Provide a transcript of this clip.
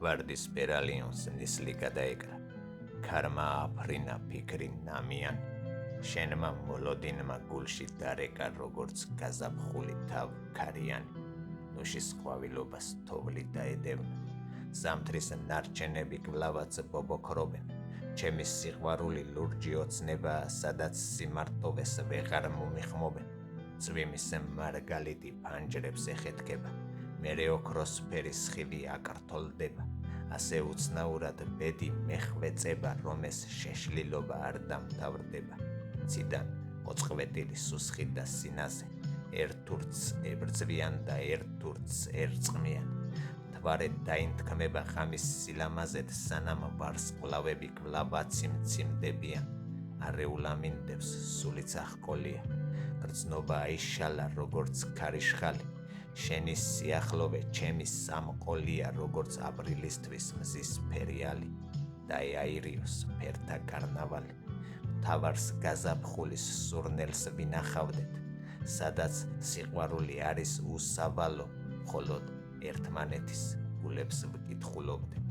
გვარდის პერალიონს ნისლი გადაეკრა, ქარმა აფრინა ფიქრი ნამიანი, შენმა მოლოდინმა გულში დარეკა როგორც გაზაფხული თავ ქარიანი, ნუშის ყვავილობას თოვლი დაედევნა, ზამთრის ნარჩენები გვლავაც ბობოქრობენ, ჩემი სიყვარული ლურჯი ოცნება, სადაც სიმარტოვეს ვეღარ მომიხმობენ, წვიმის მარგალიტი ფანჯრებს ეხეთქება, მერე ოქროს ფერის ხილი აკრთოლდება, ასე უცნაურად ბედი მეხვეწება, რომ ეს შეშლილობა არ დამთავრდება. ციდან მოწყვეტილი სუსხი და სინაზე, ერთ ურცს ებრძვიან და ერთ ურცს ერწყმიან. თვარე დაინთქმება ღამის სილამაზედ, სანამ ვარსკვლავები გვლავაცი მციმდებიან. არეულ ამინდებს სულიც აღკოლია, გრძნობა აიშალა როგორც ქარიშხალი, შენი სიახლოვე ჩემი სამყოლია, როგორც აპრილისთვის მზის ფერიალი, დაეაირიოს ფერთა კარნავალი. მთავარს გაზაფხულის სურნელს ვინახავდეთ, სადაც სიყვარული არის უსავალო, მხოლოდ ერთმანეთის გულებს ვკითხულობდეთ.